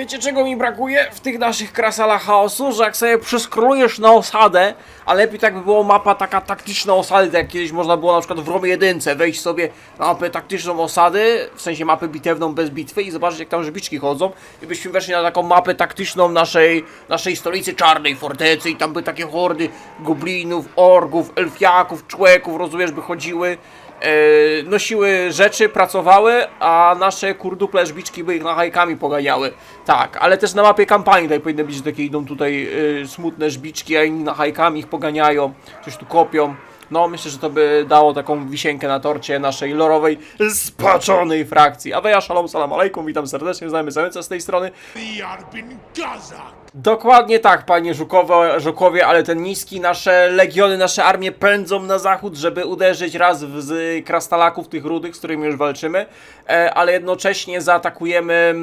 Wiecie, czego mi brakuje w tych naszych krasalach chaosu? Że jak sobie przeskrolujesz na osadę, a lepiej tak by było mapa taka taktyczna osady, tak jak kiedyś można było na przykład w Romie 1 wejść sobie na mapę taktyczną osady, w sensie mapę bitewną bez bitwy i zobaczyć, jak tam żebiczki chodzą. I byśmy weszli na taką mapę taktyczną naszej stolicy czarnej fortecy i tam by takie hordy goblinów, orgów, elfiaków, człeków, rozumiesz, by chodziły. Nosiły rzeczy, pracowały, a nasze kurduple żbiczki by ich nachajkami poganiały. Tak, ale też na mapie kampanii tutaj powinny być, że takie idą tutaj smutne żbiczki, a inni nachajkami ich poganiają, coś tu kopią. No, myślę, że to by dało taką wisienkę na torcie naszej lorowej, spaczonej frakcji. A weja, szalom, salam alejkum, witam serdecznie, znajemy zamyca z tej strony. Dokładnie tak, panie Żukowie, ale ten niski, nasze legiony, nasze armie pędzą na zachód, żeby uderzyć raz z krasnalaków tych rudych, z którymi już walczymy, ale jednocześnie zaatakujemy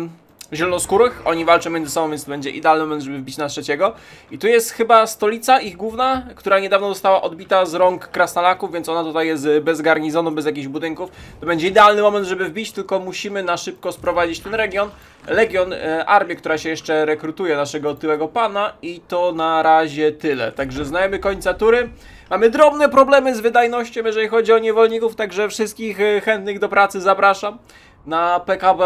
zielonoskórych, oni walczą między sobą, więc to będzie idealny moment, żeby wbić na trzeciego. I tu jest chyba stolica ich główna, która niedawno została odbita z rąk krasnalaków, więc ona tutaj jest bez garnizonu, bez jakichś budynków. To będzie idealny moment, żeby wbić, tylko musimy na szybko sprowadzić ten legion, armię, która się jeszcze rekrutuje, naszego otyłego pana, i to na razie tyle. Także znajemy końca tury. Mamy drobne problemy z wydajnością, jeżeli chodzi o niewolników, także wszystkich chętnych do pracy zapraszam na PKB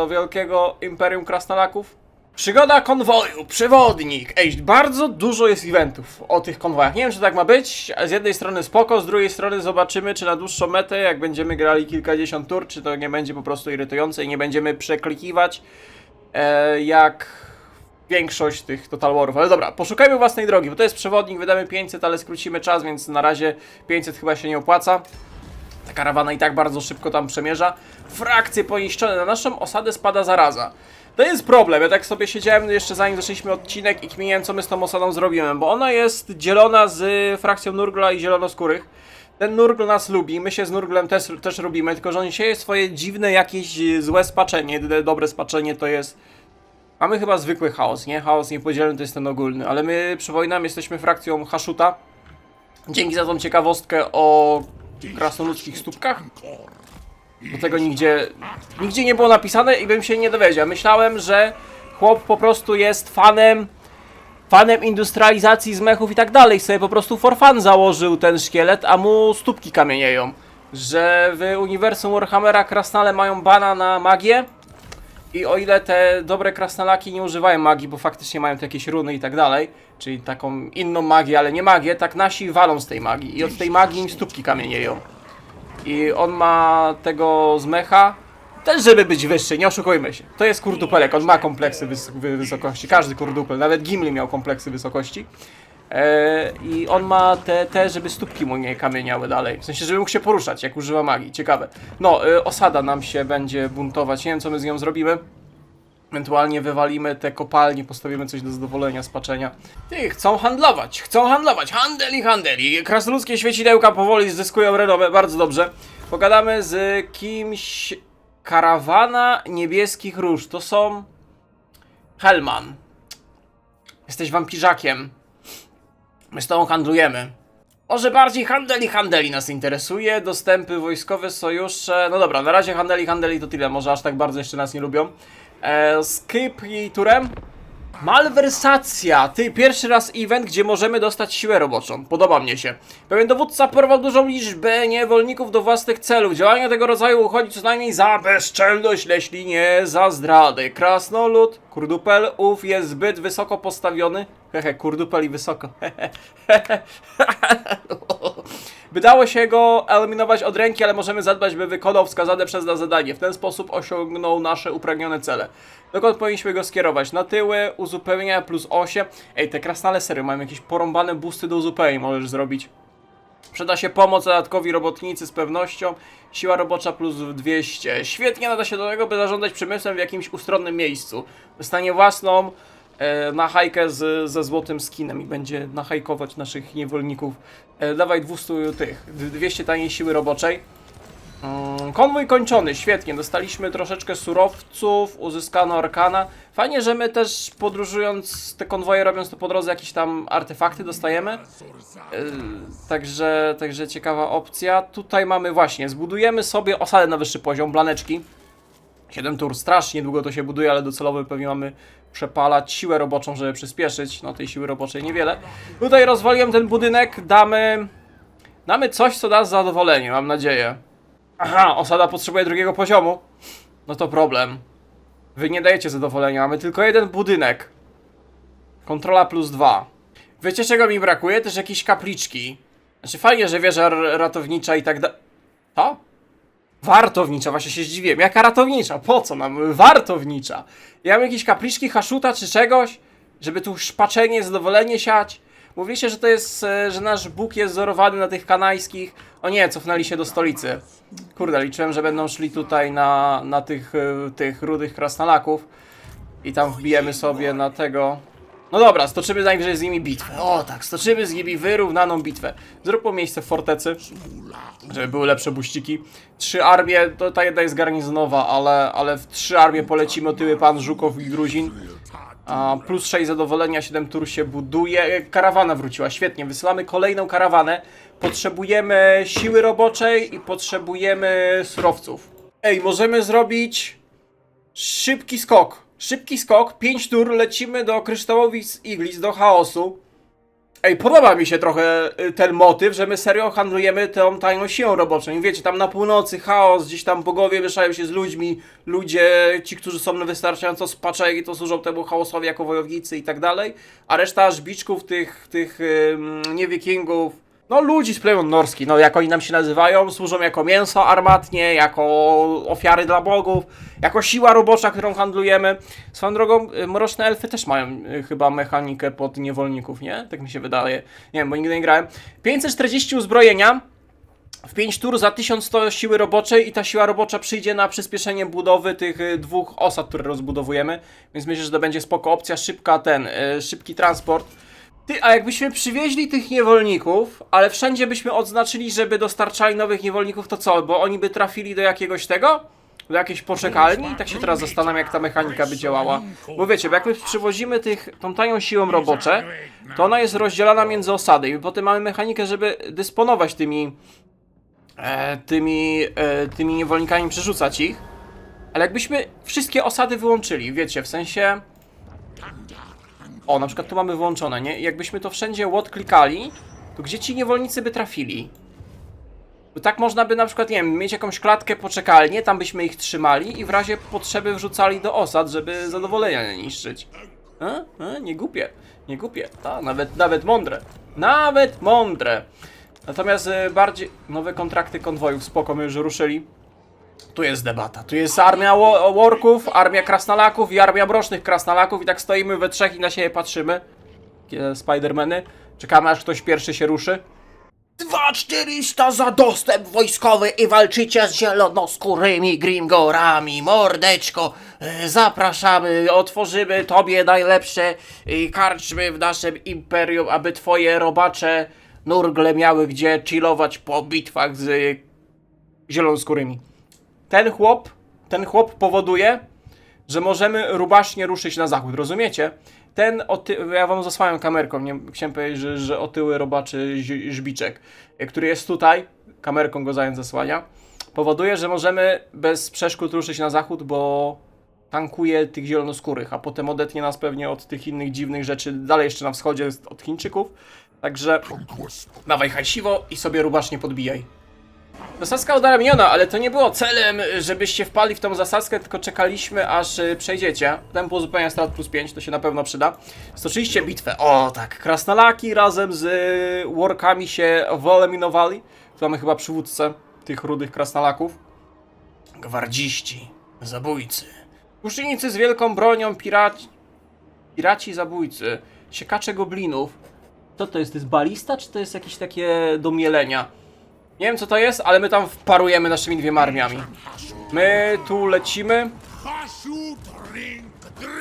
Wielkiego Imperium Krasnalaków. Przygoda konwoju, przewodnik. Ej, bardzo dużo jest eventów o tych konwojach. Nie wiem, czy tak ma być. Z jednej strony spoko, z drugiej strony zobaczymy, czy na dłuższą metę, jak będziemy grali kilkadziesiąt tur, czy to nie będzie po prostu irytujące i nie będziemy przeklikiwać jak większość tych Total Warów. Ale dobra, poszukajmy własnej drogi, bo to jest przewodnik, wydamy 500, ale skrócimy czas, więc na razie 500 chyba się nie opłaca. Ta karawana i tak bardzo szybko tam przemierza. Frakcje poniszczone. Na naszą osadę spada zaraza. To jest problem. Ja tak sobie siedziałem jeszcze zanim zaczęliśmy odcinek i kminiłem, co my z tą osadą zrobimy, bo ona jest dzielona z frakcją Nurgla i zielonoskórych. Ten Nurgl nas lubi, my się z Nurglem też lubimy, tylko że on sieje swoje dziwne jakieś złe spaczenie. Jedyne dobre spaczenie to jest... Mamy chyba zwykły chaos, nie? Chaos niepodzielny to jest ten ogólny, ale my przypominam, jesteśmy frakcją Haszuta. Dzięki za tą ciekawostkę o krasnoludzkich stópkach. Do tego nigdzie nie było napisane i bym się nie dowiedział. Myślałem, że chłop po prostu jest fanem industrializacji zmechów i tak dalej. Sobie po prostu for fun założył ten szkielet, a mu stópki kamienieją. Że w uniwersum Warhammera krasnale mają bana na magię. I o ile te dobre krasnalaki nie używają magii, bo faktycznie mają tu jakieś runy i tak dalej, czyli taką inną magię, ale nie magię, tak nasi walą z tej magii i od tej magii im stópki kamienieją. I on ma tego zmecha, też żeby być wyższy, nie oszukujmy się. To jest kurdupelek, on ma kompleksy wysokości, każdy kurdupel, nawet Gimli miał kompleksy wysokości. I on ma te, żeby stópki mu nie kamieniały dalej. W sensie, żeby mógł się poruszać, jak używa magii. Ciekawe. No, osada nam się będzie buntować. Nie wiem, co my z nią zrobimy. Ewentualnie wywalimy te kopalnie, postawimy coś do zadowolenia, spaczenia. Ty, chcą handlować. Handeli. Krasnoludzkie świecidełka powoli zyskują renomę, bardzo dobrze. Pogadamy z kimś... Karawana Niebieskich Róż. To są... Helman. Jesteś wampirzakiem. My z tobą handlujemy. Może bardziej handeli nas interesuje. Dostępy wojskowe, sojusze. No dobra, na razie handeli to tyle. Może aż tak bardzo jeszcze nas nie lubią. Skip i turem. Malwersacja. Ty, pierwszy raz event, gdzie możemy dostać siłę roboczą. Podoba mnie się. Pewien dowódca porwał dużą liczbę niewolników do własnych celów. Działania tego rodzaju uchodzi co najmniej za bezczelność, jeśli nie za zdradę. Krasnolud, kurdupel, ów jest zbyt wysoko postawiony. Hehe, kurdupel i wysoko. By dało się go eliminować od ręki, ale możemy zadbać, by wykonał wskazane przez nas zadanie. W ten sposób osiągnął nasze upragnione cele. Dokąd powinniśmy go skierować? Na tyły, uzupełnienia plus 8. Ej, te krasnale serio mają jakieś porąbane boosty do uzupełnień możesz zrobić. Przyda się pomoc dodatkowi robotnicy z pewnością. Siła robocza plus 200. Świetnie nada się do tego, by zarządzać przemysłem w jakimś ustronnym miejscu. Dostanie własną nachajkę ze złotym skinem i będzie nachajkować naszych niewolników. Dawaj 200 taniej siły roboczej. Konwój kończony, świetnie, dostaliśmy troszeczkę surowców, uzyskano arkana. Fajnie, że my też podróżując te konwoje, robiąc to po drodze, jakieś tam artefakty dostajemy. Także ciekawa opcja. Tutaj mamy właśnie, zbudujemy sobie osadę na wyższy poziom, blaneczki. 7 tur, strasznie długo to się buduje, ale docelowo pewnie mamy przepalać siłę roboczą, żeby przyspieszyć. No tej siły roboczej niewiele. Tutaj rozwaliłem ten budynek, damy coś, co da zadowolenie, mam nadzieję. Aha, osada potrzebuje drugiego poziomu. No to problem. Wy nie dajecie zadowolenia, mamy tylko jeden budynek. Kontrola +2. Wiecie czego mi brakuje? Też jakieś kapliczki. Znaczy fajnie, że wieża ratownicza i tak dalej. Co? Wartownicza, właśnie się zdziwiłem. Jaka ratownicza? Po co nam? Wartownicza. Ja mam jakieś kapliczki, haszuta czy czegoś? Żeby tu szpaczenie, zadowolenie siać? Mówiliście, że to jest, że nasz Bóg jest wzorowany na tych kanajskich. O nie, cofnęli się do stolicy. Kurde, liczyłem, że będą szli tutaj na tych rudych krasnalaków. I tam wbijemy sobie na tego... No dobra, stoczymy najwyżej z nimi bitwę. O tak, stoczymy z nimi wyrównaną bitwę. Zróbmy miejsce w fortecy, żeby były lepsze buściki. 3 armie, to ta jedna jest garnizonowa, ale w 3 armie polecimy otyły pan Żukow i Gruzin. Plus 6 zadowolenia, 7 tur się buduje. Karawana wróciła, świetnie. Wysyłamy kolejną karawanę. Potrzebujemy siły roboczej i potrzebujemy surowców. Ej, możemy zrobić szybki skok. Szybki skok, 5 tur, lecimy do Kryształowic Iglis, do chaosu. Ej, podoba mi się trochę ten motyw, że my serio handlujemy tą tajną siłą roboczą. I wiecie, tam na północy chaos, gdzieś tam bogowie mieszają się z ludźmi, ludzie, ci, którzy są wystarczająco spaczeni, to służą temu chaosowi jako wojownicy i tak dalej. A reszta żbiczków, tych nie wikingów, no ludzi z plemion norskich, no jak oni nam się nazywają, służą jako mięso armatnie, jako ofiary dla bogów, jako siła robocza, którą handlujemy. Swoją drogą, mroczne elfy też mają chyba mechanikę pod niewolników, nie? Tak mi się wydaje. Nie wiem, bo nigdy nie grałem. 540 uzbrojenia w 5 tur za 1100 siły roboczej i ta siła robocza przyjdzie na przyspieszenie budowy tych 2 osad, które rozbudowujemy. Więc myślę, że to będzie spoko opcja, szybki transport. Ty, a jakbyśmy przywieźli tych niewolników, ale wszędzie byśmy odznaczyli, żeby dostarczali nowych niewolników, to co? Bo oni by trafili do jakiegoś tego? Do jakiejś poczekalni? I tak się teraz zastanawiam, jak ta mechanika by działała. Bo wiecie, bo jak my przywozimy tą tanią siłą robocze, to ona jest rozdzielana między osady i potem mamy mechanikę, żeby dysponować tymi niewolnikami, przerzucać ich. Ale jakbyśmy wszystkie osady wyłączyli, wiecie, w sensie... O, na przykład tu mamy wyłączone, nie? I jakbyśmy to wszędzie klikali, to gdzie ci niewolnicy by trafili? Bo tak można by na przykład, nie wiem, mieć jakąś klatkę poczekalnię, tam byśmy ich trzymali i w razie potrzeby wrzucali do osad, żeby zadowolenia nie niszczyć. Nie głupie, nie głupie. Nawet mądre. Nawet mądre. Natomiast bardziej... Nowe kontrakty konwojów, spoko, my już ruszyli. Tu jest debata. Tu jest armia worków, armia krasnalaków i armia mrocznych krasnalaków i tak stoimy we trzech i na siebie patrzymy. Spidermany. Czekamy aż ktoś pierwszy się ruszy. 2400 za dostęp wojskowy i walczycie z zielonoskórymi Grimgorami, mordeczko. Zapraszamy, otworzymy tobie najlepsze karczmy w naszym imperium, aby twoje robacze nurgle miały gdzie chillować po bitwach z zielonoskórymi. Ten chłop powoduje, że możemy rubasznie ruszyć na zachód, rozumiecie? Ja wam zasłaniam kamerką, nie chciałem powiedzieć, że otyły robaczy żbiczek, który jest tutaj, kamerką go zając zasłania, powoduje, że możemy bez przeszkód ruszyć na zachód, bo tankuje tych zielonoskórych, a potem odetnie nas pewnie od tych innych dziwnych rzeczy, dalej jeszcze na wschodzie od Chińczyków, także dawaj hajsiwo i sobie rubasznie podbijaj. Zasadzka udaremniona, ale to nie było celem, żebyście wpali w tą zasadzkę, tylko czekaliśmy, aż przejdziecie. Tempo uzupełnienia strat +5, to się na pewno przyda. Stoczyliście bitwę. O tak, krasnalaki razem z workami się wyeliminowali. Tu mamy chyba przywódcę tych rudych krasnalaków. Gwardziści, zabójcy. Łucznicy z wielką bronią, piraci zabójcy, siekacze goblinów. Co to jest? To jest balista, czy to jest jakieś takie do mielenia? Nie wiem co to jest, ale my tam wparujemy naszymi 2 armiami. My tu lecimy.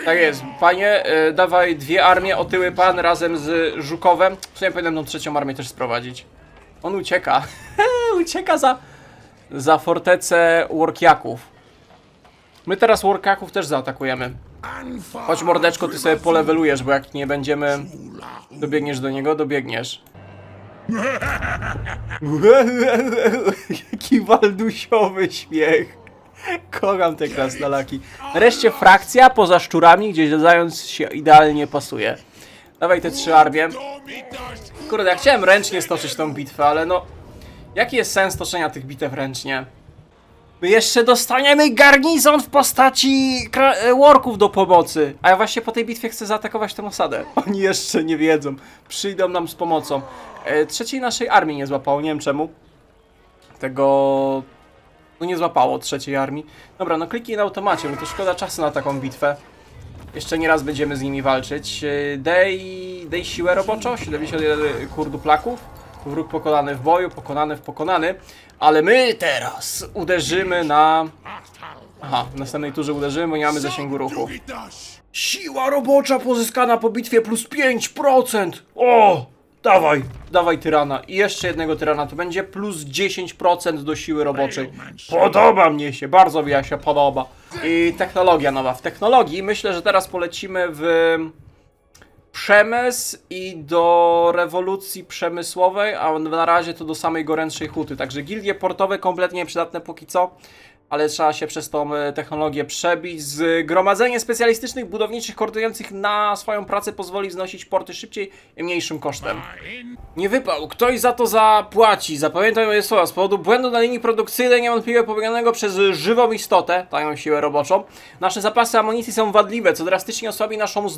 Tak jest, panie, dawaj 2 armie, otyły pan razem z Żukowem. W sumie powinienem tą 3. armię też sprowadzić. On ucieka. Ucieka za fortecę Workiaków. My teraz Workiaków też zaatakujemy. Chodź mordeczko, ty sobie polewelujesz, bo jak nie będziemy... Dobiegniesz do niego, dobiegniesz. Jaki waldusiowy śmiech. Kocham te krasnalaki. Wreszcie frakcja poza szczurami, gdzie zając się idealnie pasuje. Dawaj te 3 armie. Kurde, ja chciałem ręcznie stoczyć tą bitwę, ale no... Jaki jest sens toczenia tych bitew ręcznie? My jeszcze dostaniemy garnizon w postaci worków do pomocy. A ja właśnie po tej bitwie chcę zaatakować tę osadę. Oni jeszcze nie wiedzą. Przyjdą nam z pomocą. Trzeciej naszej armii nie złapało, nie wiem czemu. Tego... No nie złapało trzeciej armii. Dobra, no kliknij na automacie, bo to szkoda czasu na taką bitwę. Jeszcze nie raz będziemy z nimi walczyć. Dej siłę roboczą, 71 kurduplaków. Wróg pokonany w boju, pokonany. Ale my teraz uderzymy na... Aha, w następnej turze uderzymy, bo nie mamy zasięgu ruchu. Siła robocza pozyskana po bitwie plus 5%! O! Dawaj tyrana. I jeszcze jednego tyrana, to będzie plus 10% do siły roboczej. Podoba mnie się, bardzo mi się podoba. I technologia nowa. W technologii myślę, że teraz polecimy w przemysł i do rewolucji przemysłowej, a na razie to do samej gorętszej huty. Także gildie portowe kompletnie nieprzydatne póki co, ale trzeba się przez tą technologię przebić. Zgromadzenie specjalistycznych budowniczych koordynujących na swoją pracę pozwoli wznosić porty szybciej i mniejszym kosztem. Nie wypał, ktoś za to zapłaci. Zapamiętaj moje słowa, z powodu błędu na linii produkcyjnej niewątpliwie popełnionego przez żywą istotę, tajną siłę roboczą, nasze zapasy amunicji są wadliwe, co drastycznie osłabi naszą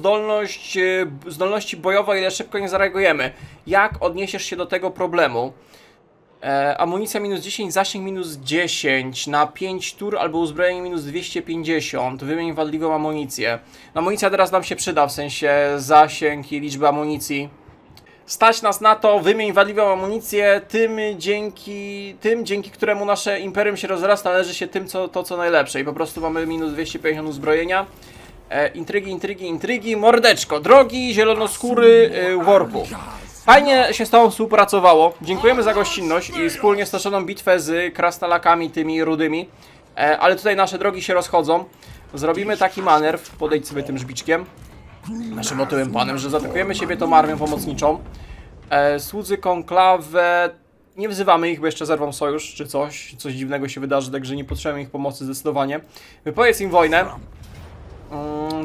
zdolności bojowe, o ile szybko nie zareagujemy. Jak odniesiesz się do tego problemu? Amunicja minus 10, zasięg minus 10 na 5 tur albo uzbrojenie minus 250. Wymień wadliwą amunicję. No, amunicja teraz nam się przyda, w sensie zasięg i liczba amunicji. Stać nas na to, wymień wadliwą amunicję, dzięki któremu nasze imperium się rozrasta, należy się tym, co najlepsze. I po prostu mamy minus 250 uzbrojenia. Intrygi, mordeczko, drogi zielonoskóry worku. Fajnie się z tobą współpracowało. Dziękujemy za gościnność i wspólnie stoczoną bitwę z krasnalakami tymi rudymi. Ale tutaj nasze drogi się rozchodzą. Zrobimy taki manewr, podejdź sobie tym żbiczkiem, naszym otyłym panem, że zaatakujemy siebie tą armią pomocniczą. Słudzy konklawę... Nie wzywamy ich, bo jeszcze zerwą sojusz czy coś dziwnego się wydarzy, także nie potrzebujemy ich pomocy zdecydowanie. Wypowiedz im wojnę.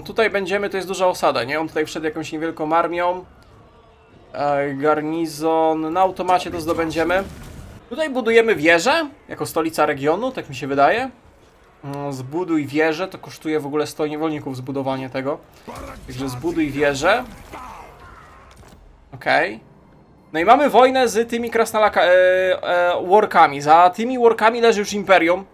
Tutaj będziemy, to jest duża osada, nie? On tutaj wszedł jakąś niewielką armią. Garnizon, na automacie to zdobędziemy. Tutaj budujemy wieżę, jako stolica regionu, tak mi się wydaje. Zbuduj wieżę, to kosztuje w ogóle 100 niewolników zbudowanie tego. Także zbuduj wieżę. Okej. No i mamy wojnę z tymi workami. Za tymi workami leży już imperium.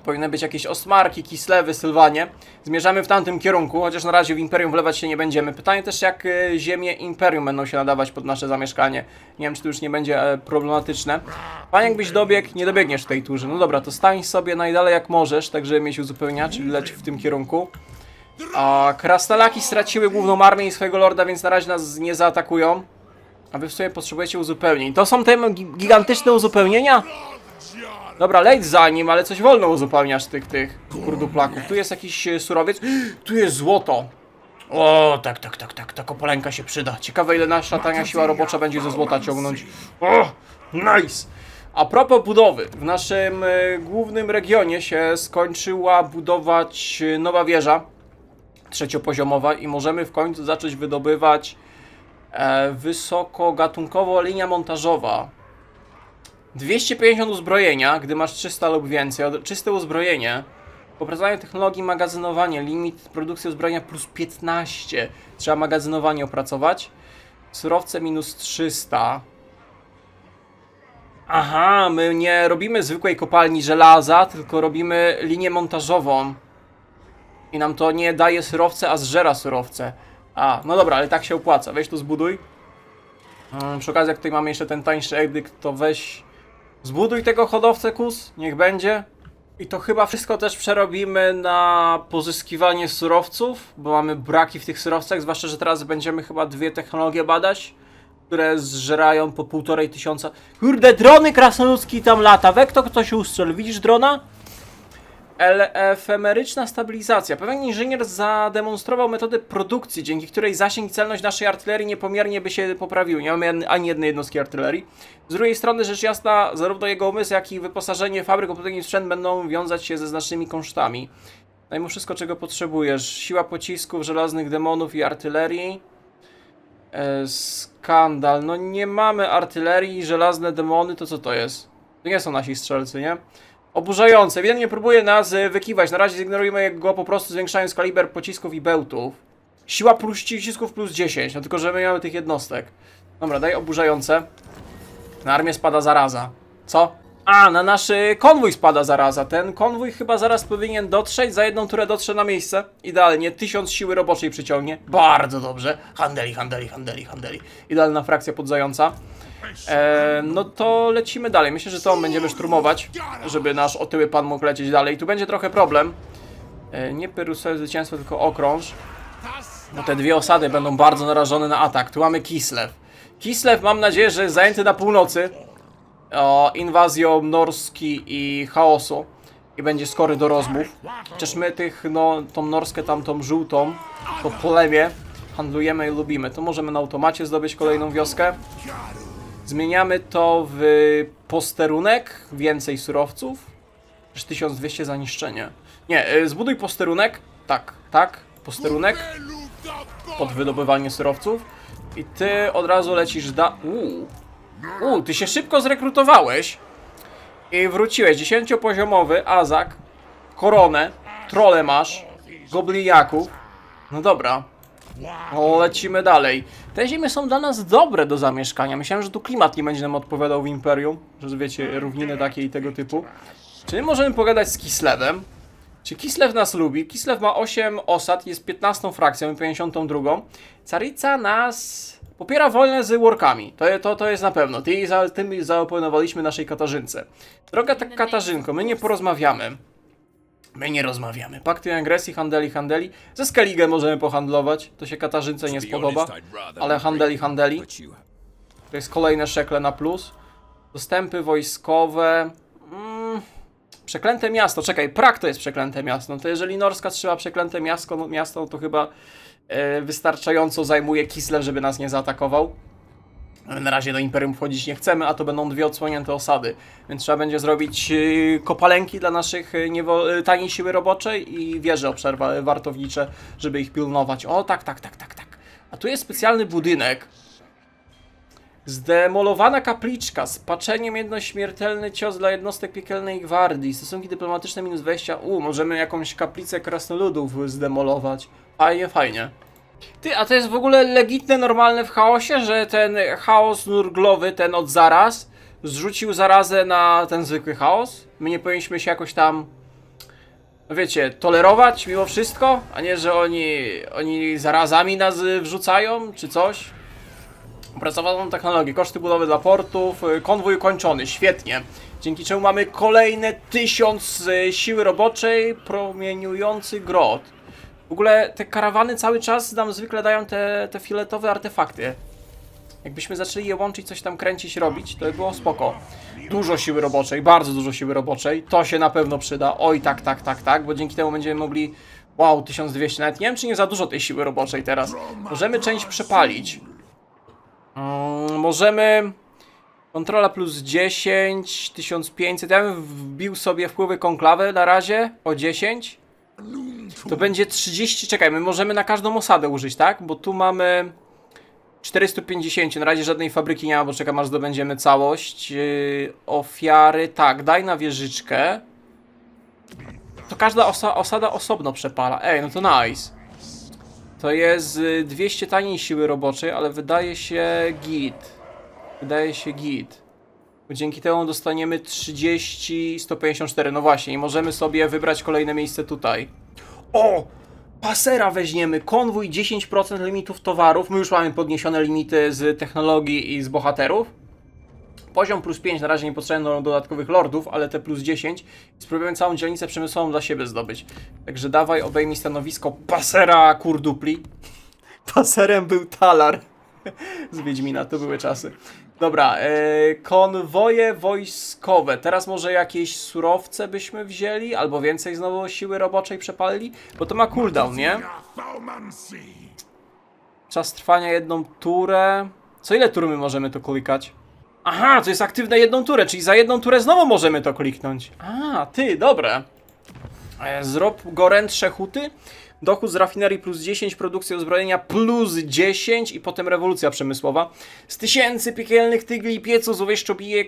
Powinny być jakieś Osmarki, Kislewy, Sylwanie. Zmierzamy w tamtym kierunku, chociaż na razie w Imperium wlewać się nie będziemy. Pytanie też, jak ziemie Imperium będą się nadawać pod nasze zamieszkanie. Nie wiem, czy to już nie będzie problematyczne. Panie, jakbyś dobiegł, nie dobiegniesz w tej turze. No dobra, to stań sobie najdalej jak możesz, tak żeby mieć uzupełnienia, czyli leć w tym kierunku. A krasnalaki straciły główną armię i swojego lorda, więc na razie nas nie zaatakują. A wy w sumie potrzebujecie uzupełnień. To są te gigantyczne uzupełnienia? Dobra, leć za nim, ale coś wolno uzupełniasz tych kurduplaków. Tu jest jakiś surowiec. Tu jest złoto. O, tak, ta kopolenka się przyda. Ciekawe, ile nasza tania siła robocza będzie ze złota ciągnąć. O, nice! A propos budowy. W naszym głównym regionie się skończyła budować nowa wieża trzeciopoziomowa i możemy w końcu zacząć wydobywać wysokogatunkowo linia montażowa. 250 uzbrojenia, gdy masz 300 lub więcej. Czyste uzbrojenie. Opracowanie technologii magazynowania. Limit produkcji uzbrojenia plus 15. Trzeba magazynowanie opracować. Surowce minus 300. Aha, my nie robimy zwykłej kopalni żelaza, tylko robimy linię montażową. I nam to nie daje surowce, a zżera surowce. A, no dobra, ale tak się opłaca. Weź to zbuduj. Przy okazji, jak tutaj mamy jeszcze ten tańszy edykt, to weź... Zbuduj tego hodowcę, kus, niech będzie. I to chyba wszystko też przerobimy na pozyskiwanie surowców, bo mamy braki w tych surowcach, zwłaszcza, że teraz będziemy chyba 2 technologie badać, które zżerają po 1500. Kurde, drony krasnoludzki tam lata, we kto ktoś ustrzel, widzisz drona? Efemeryczna stabilizacja. Pewien inżynier zademonstrował metodę produkcji, dzięki której zasięg i celność naszej artylerii niepomiernie by się poprawiły. Nie mamy ani jednej jednostki artylerii. Z drugiej strony, rzecz jasna, zarówno jego umysł, jak i wyposażenie fabryk, odpowiedni sprzęt będą wiązać się ze znacznymi kosztami. Daj mu wszystko, czego potrzebujesz. Siła pocisków, żelaznych demonów i artylerii. Skandal. No nie mamy artylerii i żelazne demony, to co to jest? To nie są nasi strzelcy, nie? Oburzające. Ewidentnie próbuje nas wykiwać. Na razie zignorujmy go po prostu, zwiększając kaliber pocisków i bełtów. Siła pocisków plus 10, no tylko że my mamy tych jednostek. Dobra, daj oburzające. Na armię spada zaraza. Co? A, na nasz konwój spada zaraza. Ten konwój chyba zaraz powinien dotrzeć. Za jedną turę dotrze na miejsce. Idealnie. 1000 siły roboczej przyciągnie. Bardzo dobrze. Handeli, handeli, handeli, handeli. Idealna frakcja podzająca. No to lecimy dalej. Myślę, że to będziemy szturmować, żeby nasz otyły pan mógł lecieć dalej. Tu będzie trochę problem. Nie Pyrusowe zwycięstwo, tylko okrąż. No te dwie osady będą bardzo narażone na atak. Tu mamy Kislev. Kislev, mam nadzieję, że jest zajęty na północy inwazją Norski i chaosu i będzie skory do rozmów. Chociaż my tych, no, tą Norskę, tamtą żółtą, to plemię handlujemy i lubimy. To możemy na automacie zdobyć kolejną wioskę. Zmieniamy to w posterunek, więcej surowców. 1200 za niszczenie. Nie, zbuduj posterunek. Tak, tak, posterunek pod wydobywanie surowców. I ty od razu lecisz ty się szybko zrekrutowałeś i wróciłeś. 10-poziomowy Azak, koronę, trole masz, gobliniaków. No dobra. O, lecimy dalej. Te ziemie są dla nas dobre do zamieszkania. Myślałem, że tu klimat nie będzie nam odpowiadał w Imperium. Że wiecie, równiny takie i tego typu. Czy możemy pogadać z Kislewem? Czy Kislev nas lubi? Kislev ma 8 osad, jest 15 frakcją i 52. Carica nas popiera wojnę z workami. To jest na pewno. Tym zaoponowaliśmy naszej Katarzynce. Droga tak Katarzynko, my nie porozmawiamy. My nie rozmawiamy. Pakty agresji, handeli, handeli. Ze Skellige możemy pohandlować. To się Katarzynce nie spodoba. Ale handeli, handeli. To jest kolejne szekle na plus. Dostępy wojskowe. Przeklęte miasto. Czekaj, Prag to jest przeklęte miasto. No to jeżeli Norska trzyma przeklęte miasto, to chyba wystarczająco zajmuje Kislev, żeby nas nie zaatakował. Na razie do Imperium wchodzić nie chcemy, a to będą dwie odsłonięte osady. Więc trzeba będzie zrobić kopalenki dla naszych taniej siły roboczej i wieże wartownicze, żeby ich pilnować. O, tak. A tu jest specjalny budynek. Zdemolowana kapliczka, spaczeniem jednośmiertelny cios dla jednostek piekielnej gwardii, stosunki dyplomatyczne minus 20. Możemy jakąś kaplicę krasnoludów zdemolować. Fajnie, fajnie. Ty, a to jest w ogóle legitne, normalne w chaosie, że ten chaos nurglowy, ten od zaraz, zrzucił zarazę na ten zwykły chaos? My nie powinniśmy się jakoś tam, wiecie, tolerować mimo wszystko? A nie, że oni zarazami nas wrzucają, czy coś? Opracowaną technologię, koszty budowy dla portów, konwój ukończony, świetnie. Dzięki czemu mamy kolejne 1000 siły roboczej promieniujący grot. W ogóle te karawany cały czas nam zwykle dają te fioletowe artefakty. Jakbyśmy zaczęli je łączyć, coś tam kręcić, robić, to by było spoko. Dużo siły roboczej, bardzo dużo siły roboczej. To się na pewno przyda. Oj, tak, bo dzięki temu będziemy mogli... Wow, 1200, nawet nie wiem, czy nie za dużo tej siły roboczej teraz. Możemy część przepalić. Możemy... Kontrola plus 10, 1500. Ja bym wbił sobie wpływy konklawy na razie o 10. To będzie 30. Czekaj, my możemy na każdą osadę użyć, tak? Bo tu mamy 450. Na razie żadnej fabryki nie ma, bo czekam aż zdobędziemy całość. Ofiary. Tak, daj na wieżyczkę. To każda osada osobno przepala. Ej, no to nice. To jest 200 taniej siły roboczej, ale wydaje się git. Bo dzięki temu dostaniemy 30, 154. No właśnie, i możemy sobie wybrać kolejne miejsce tutaj. O! Pasera weźmiemy. Konwój 10% limitów towarów. My już mamy podniesione limity z technologii i z bohaterów. Poziom plus 5, na razie nie potrzebujemy dodatkowych lordów, ale te plus 10. Spróbujemy całą dzielnicę przemysłową dla siebie zdobyć. Także dawaj, obejmij stanowisko pasera kurdupli. Paserem był Talar z Wiedźmina, to były czasy. Dobra, konwoje wojskowe. Teraz może jakieś surowce byśmy wzięli, albo więcej znowu siły roboczej przepalili? Bo to ma cooldown, nie? Czas trwania jedną turę. Co ile tur my możemy to klikać? Aha, to jest aktywne jedną turę, czyli za jedną turę znowu możemy to kliknąć. A, ty, dobre. Zrób gorętsze huty. Dochód z rafinerii plus 10, produkcja uzbrojenia plus 10 i potem rewolucja przemysłowa. Z tysięcy piekielnych tygli i pieców złowieszczo bije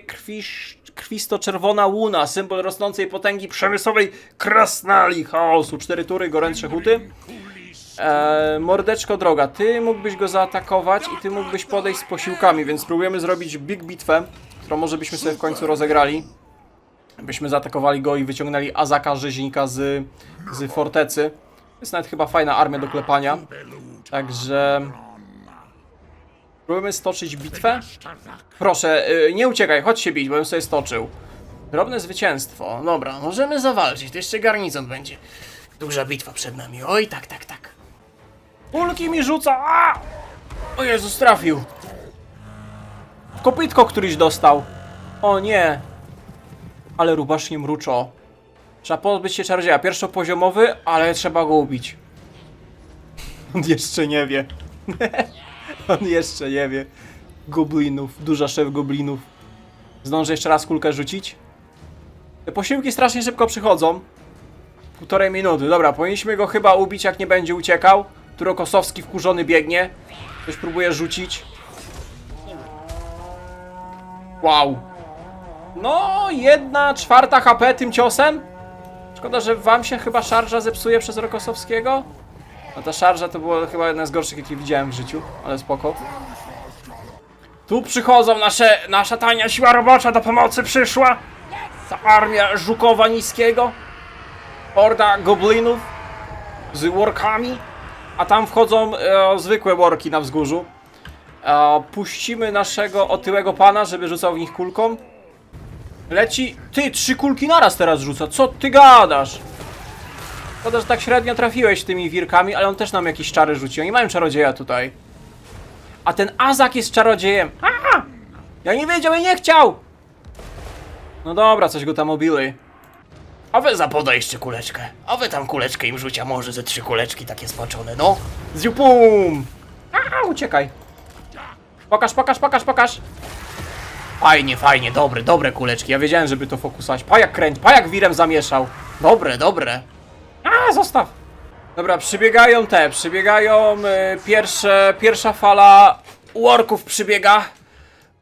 krwisto-czerwona łuna, symbol rosnącej potęgi przemysłowej krasnali chaosu. 4 tury, gorętsze huty. Mordeczko droga, ty mógłbyś go zaatakować i ty mógłbyś podejść z posiłkami, więc spróbujemy zrobić big bitwę, którą może byśmy sobie w końcu rozegrali. Byśmy zaatakowali go i wyciągnęli Azaka rzeźnika z fortecy. Jest nawet chyba fajna armia do klepania. Także... Spróbujemy stoczyć bitwę. Proszę, nie uciekaj, chodź się bić, bo bym sobie stoczył. Drobne zwycięstwo. Dobra, możemy zawalczyć, to jeszcze garnizon będzie. Duża bitwa przed nami, oj tak. Kulki mi rzuca! A! O Jezus, trafił. Kopytko któryś dostał. O nie. Ale rubacznie mruczo. Trzeba pozbyć się czarodzieja. Pierwszopoziomowy, ale trzeba go ubić. On jeszcze nie wie. On jeszcze nie wie. Goblinów. Duża szef goblinów. Zdążę jeszcze raz kulkę rzucić. Te posiłki strasznie szybko przychodzą. 1,5 minuty. Dobra, powinniśmy go chyba ubić, jak nie będzie uciekał. Turokosowski wkurzony biegnie. Ktoś próbuje rzucić. Wow. No, 1/4 HP tym ciosem. Szkoda, że wam się chyba szarża zepsuje przez Rokosowskiego. No ta szarża to była chyba jedna z gorszych, jakie widziałem w życiu. Ale spoko. Tu przychodzą nasza tania siła robocza, do pomocy przyszła. Ta armia Żukowa Niskiego. Horda goblinów z workami. A tam wchodzą zwykłe worki na wzgórzu. Puścimy naszego otyłego pana, żeby rzucał w nich kulką. Leci... Ty, 3 kulki naraz teraz rzuca. Co ty gadasz? Szkoda, że tak średnio trafiłeś tymi wirkami, ale on też nam jakieś czary rzucił. Oni mają czarodzieja tutaj. A ten Azak jest czarodziejem. A! Ja nie wiedział i nie chciał! No dobra, coś go tam obili. A wy zapodaj jeszcze kuleczkę. A wy tam kuleczkę im rzucia, może ze 3 kuleczki takie spaczone, no. Ziupum! A, uciekaj. Pokaż. Fajnie, dobre kuleczki. Ja wiedziałem, żeby to fokusować. Pajak wirem zamieszał. Dobre. A, zostaw. Dobra, przybiegają pierwsza fala worków przybiega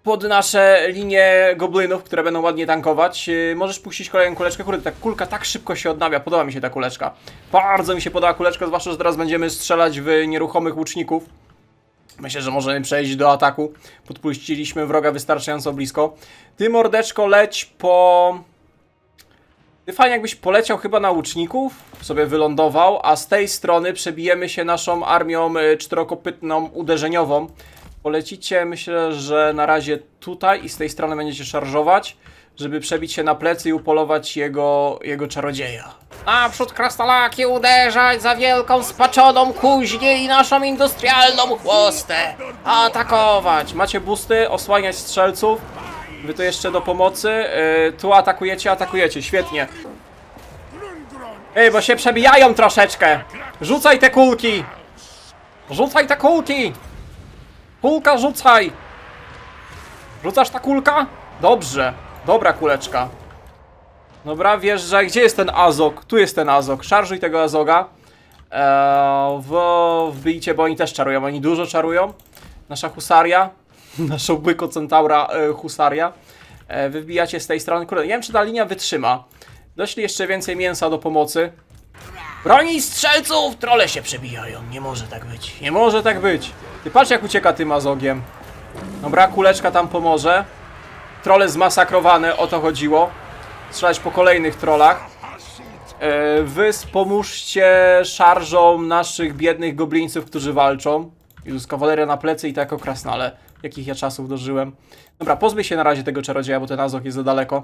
pod nasze linie goblinów, które będą ładnie tankować. Możesz puścić kolejną kuleczkę. Kurde, ta kulka tak szybko się odnawia. Podoba mi się ta kuleczka. Bardzo mi się podoba kuleczka, zwłaszcza, że teraz będziemy strzelać w nieruchomych łuczników. Myślę, że możemy przejść do ataku. Podpuściliśmy wroga wystarczająco blisko. Ty, mordeczko, leć po... Ty fajnie jakbyś poleciał chyba na łuczników, sobie wylądował, a z tej strony przebijemy się naszą armią czterokopytną, uderzeniową. Polecicie, myślę, że na razie tutaj i z tej strony będziecie szarżować, żeby przebić się na plecy i upolować jego czarodzieja. Naprzód krasnalaki uderzać za wielką spaczoną kuźnię i naszą industrialną chłostę. Atakować! Macie busty, osłaniać strzelców. Wy to jeszcze do pomocy. Tu atakujecie, świetnie. Ej, bo się przebijają troszeczkę. Rzucaj te kulki! Kulka, rzucaj! Rzucasz ta kulka? Dobrze. Dobra kuleczka. Dobra, wjeżdżaj. Gdzie jest ten Azok? Tu jest ten Azok. Szarżuj tego Azoga. Wbijcie, bo oni też czarują. Oni dużo czarują. Nasza husaria. Nasza bykocentaura husaria. Wy wbijacie z tej strony. Kurde, nie wiem, czy ta linia wytrzyma. Doszli jeszcze więcej mięsa do pomocy. Broni strzelców! Trole się przebijają. Nie może tak być. Ty patrz, jak ucieka tym Azogiem. Dobra, kuleczka tam pomoże. Trole zmasakrowane, o to chodziło. Strzelać po kolejnych trolach. Wy pomóżcie szarżą naszych biednych goblińców, którzy walczą. Jezus, kawaleria na plecy i tak o krasnale. Jakich ja czasów dożyłem. Dobra, pozbyj się na razie tego czarodzieja, bo ten Azog jest za daleko.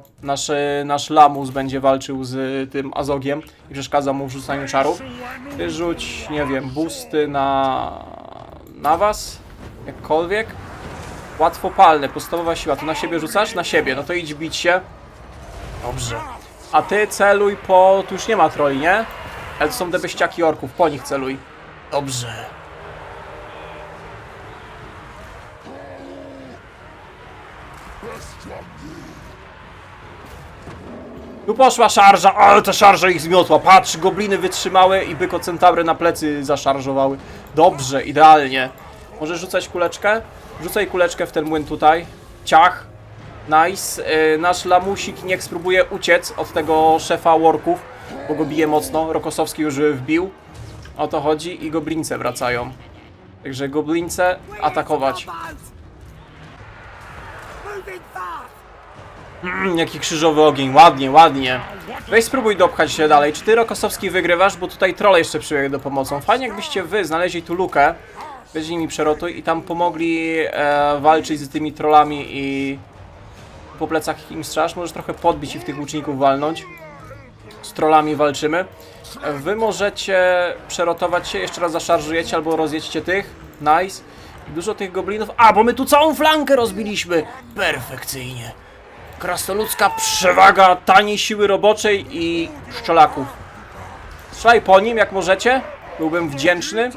Nasz lamus będzie walczył z tym Azogiem i przeszkadza mu w rzucaniu czarów. Ty rzuć, nie wiem, boosty na was? Jakkolwiek. Łatwopalne, podstawowa siła. To na siebie rzucasz? Na siebie. No to idź bić się. Dobrze. A ty celuj po... Tu już nie ma troli, nie? Ale to są debeściaki orków. Po nich celuj. Dobrze. Tu poszła szarża, ale ta szarża ich zmiotła. Patrz, gobliny wytrzymały i bykocentaury na plecy zaszarżowały. Dobrze, idealnie. Możesz rzucać kuleczkę? Rzucaj kuleczkę w ten młyn tutaj. Ciach. Nice. Nasz lamusik niech spróbuje uciec od tego szefa worków, bo go bije mocno. Rokosowski już wbił. O to chodzi i goblince wracają. Także goblince atakować. Jaki krzyżowy ogień, ładnie, ładnie. Weź spróbuj dopchać się dalej. Czy ty, Rokosowski, wygrywasz? Bo tutaj trolle jeszcze przybiegły do pomocą. Fajnie jakbyście wy znaleźli tu lukę. Weź nimi przerotuj i tam pomogli walczyć z tymi trollami i po plecach im strzelasz. Możesz trochę podbić i w tych łuczników walnąć. Z trollami walczymy. Wy możecie przerotować się, jeszcze raz zaszarżujecie albo rozjedźcie tych. Nice. Dużo tych goblinów. A, bo my tu całą flankę rozbiliśmy. Perfekcyjnie. Krasnoludzka przewaga taniej siły roboczej i szczelaków. Strzelaj po nim, jak możecie. Byłbym wdzięczny.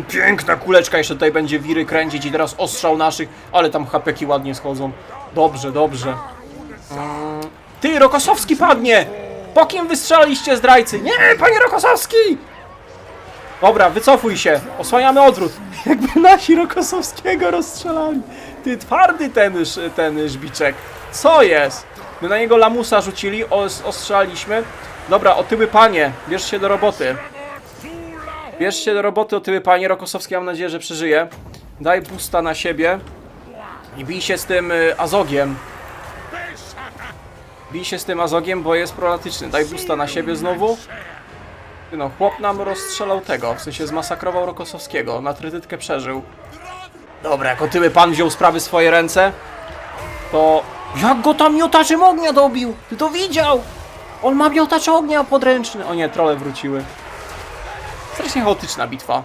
Piękna kuleczka. Jeszcze tutaj będzie wiry kręcić i teraz ostrzał naszych. Ale tam hapeki ładnie schodzą. Dobrze, dobrze. Ty, Rokosowski padnie! Po kim wystrzelaliście, zdrajcy? Nie, panie Rokosowski! Dobra, wycofuj się. Osłaniamy odwrót. Jakby nasi Rokosowskiego rozstrzelali. Ty, twardy ten żbiczek. Co jest? My na niego lamusa rzucili, ostrzelaliśmy. Dobra, otyły panie, bierz się do roboty. Bierz się do roboty, otyły panie. Rokosowski, mam nadzieję, że przeżyje. Daj boosta na siebie. I bij się z tym azogiem. Bij się z tym azogiem, bo jest problematyczny. Daj boosta na siebie znowu. No, chłop nam rozstrzelał tego, w sensie zmasakrował Rokosowskiego, na trytytkę przeżył. Dobra, jak otyły pan wziął sprawy w swoje ręce, to... Jak go tam miotaczem ognia dobił? Ty to widział? On ma miotacz ognia podręczny. O nie, trolle wróciły. Strasznie chaotyczna bitwa.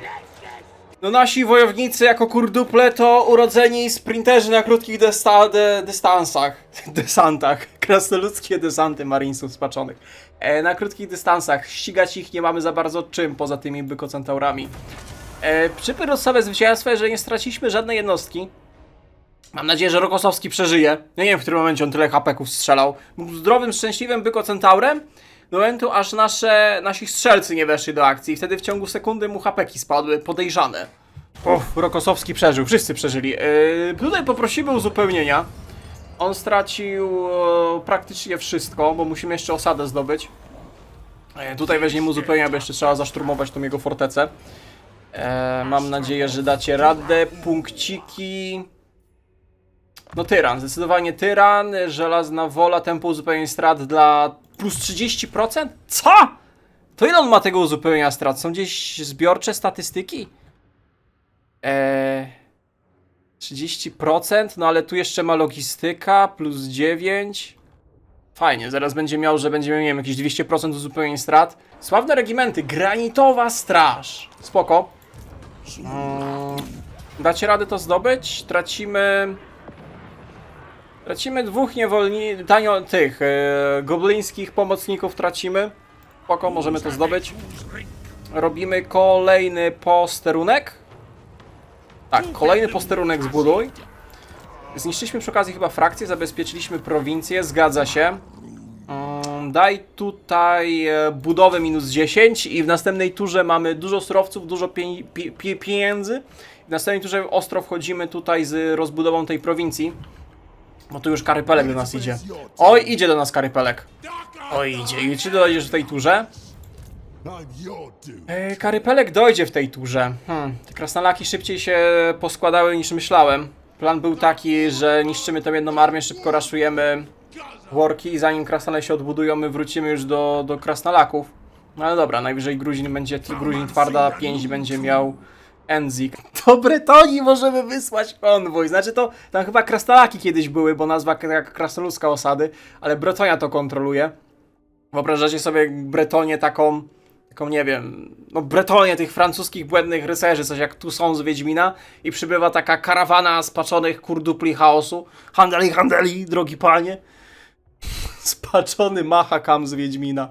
No nasi wojownicy jako kurduple to urodzeni sprinterzy na krótkich desantach. Krasnoludzkie desanty marinesów spaczonych. Na krótkich dystansach. Ścigać ich nie mamy za bardzo czym poza tymi bykocentaurami. Przypyrosowe zwycięstwo, że nie straciliśmy żadnej jednostki. Mam nadzieję, że Rokosowski przeżyje. Ja nie wiem, w którym momencie on tyle hapeków strzelał. Był zdrowym, szczęśliwym bykocentaurem do momentu, aż nasi strzelcy nie weszli do akcji. Wtedy w ciągu sekundy mu hapeki spadły. Podejrzane. Rokosowski przeżył. Wszyscy przeżyli. Tutaj poprosimy uzupełnienia. On stracił praktycznie wszystko, bo musimy jeszcze osadę zdobyć. Tutaj weźmiemy uzupełnienia, bo jeszcze trzeba zaszturmować tą jego fortecę. Mam nadzieję, że dacie radę. Punkciki... No tyran, zdecydowanie tyran. Żelazna wola, tempo uzupełnienia strat dla plus 30%? Co? To ile on ma tego uzupełnienia strat? Są gdzieś zbiorcze statystyki? 30%? No ale tu jeszcze ma logistyka, plus 9. Fajnie, zaraz będzie miał, że będziemy, nie wiem, jakieś 200% uzupełnienia strat. Sławne regimenty, granitowa straż. Spoko. Dacie radę to zdobyć? Tracimy dwóch goblińskich pomocników tracimy. Spoko, możemy to zdobyć. Robimy kolejny posterunek. Tak, kolejny posterunek zbuduj. Zniszczyliśmy przy okazji chyba frakcję, zabezpieczyliśmy prowincję, zgadza się. Daj tutaj budowę minus 10 i w następnej turze mamy dużo surowców, dużo pieniędzy. W następnej turze ostro wchodzimy tutaj z rozbudową tej prowincji. Bo tu już karypelek do nas idzie. Oj, idzie do nas karypelek. Oj, idzie. I czy dojdziesz w tej turze? Karypelek dojdzie w tej turze. Te krasnalaki szybciej się poskładały niż myślałem. Plan był taki, że niszczymy tę jedną armię, szybko raszujemy worki i zanim krasnale się odbudują, my wrócimy już do krasnalaków. No ale dobra, najwyżej Gruzin twarda 5 będzie miał Enzik. Do Bretonii możemy wysłać konwój. Znaczy to tam chyba krasnalaki kiedyś były, bo nazwa krasnoludzka osady, ale Bretonia to kontroluje. Wyobrażacie sobie Bretonię taką taką, nie wiem, no Bretonię tych francuskich błędnych rycerzy, coś jak tu są z Wiedźmina i przybywa taka karawana spaczonych kurdupli chaosu. Handeli, handeli, drogi panie. Spaczony Mahakam z Wiedźmina.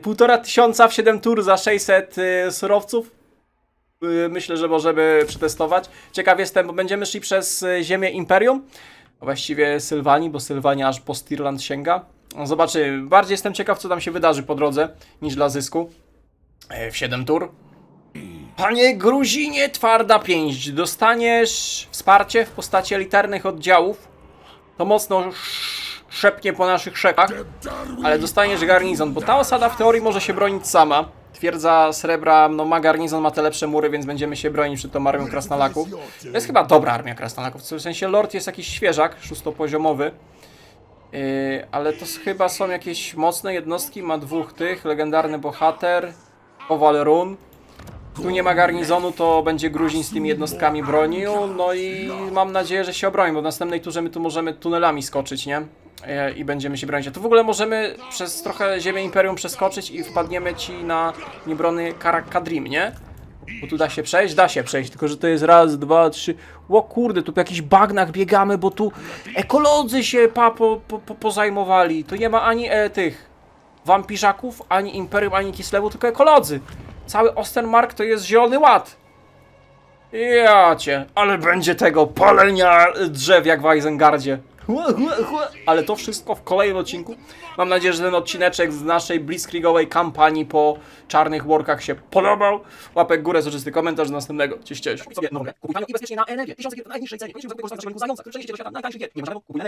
1500 w 7 tur za 600 surowców. Myślę, że możemy przetestować. Ciekaw jestem, bo będziemy szli przez ziemię Imperium. A właściwie Sylwanii, bo Sylwania aż po Stirland sięga. No, zobaczymy. Bardziej jestem ciekaw, co tam się wydarzy po drodze, niż dla zysku. W 7 tur. Panie Gruzinie, twarda pięść. Dostaniesz wsparcie w postaci elitarnych oddziałów. To mocno szepnie po naszych szekach, ale dostaniesz garnizon, bo ta osada w teorii może się bronić sama. Twierdza Srebra, no ma garnizon, ma te lepsze mury, więc będziemy się bronić przed tą armią krasnalaków. To jest chyba dobra armia krasnalaków, w sensie Lord jest jakiś świeżak, 6-poziomowy. Ale to chyba są jakieś mocne jednostki, ma 2 tych, legendarny bohater, Owal Run. Tu nie ma garnizonu, to będzie Gruzin z tymi jednostkami bronił, no i mam nadzieję, że się obroni, bo w następnej turze my tu możemy tunelami skoczyć, nie? I będziemy się bronić. A tu w ogóle możemy przez trochę ziemię Imperium przeskoczyć i wpadniemy ci na niebrony Kadrim, nie? Bo tu da się przejść? Da się przejść, tylko że to jest raz, 2, 3... O kurde, tu po jakichś bagnach biegamy, bo tu ekolodzy się pozajmowali. Tu nie ma ani tych wampirzaków, ani Imperium, ani Kislewu, tylko ekolodzy. Cały Ostermark to jest zielony ład. Jacie, ale będzie tego palenia drzew jak w Isengardzie. Ale to wszystko w kolejnym odcinku. Mam nadzieję, że ten odcineczek z naszej blitzkriegowej kampanii po czarnych workach się podobał. Łapek w górę, soczysty komentarz do następnego. Cześć, cześć. Kupuj tanio i bezpiecznie na Enewie. 1000 gier w najniższej cenie. Koniecznie wykorzystać naszego linku zająca, który przejście do świata najtańszych gier. Nie masz kupuj na Enewie.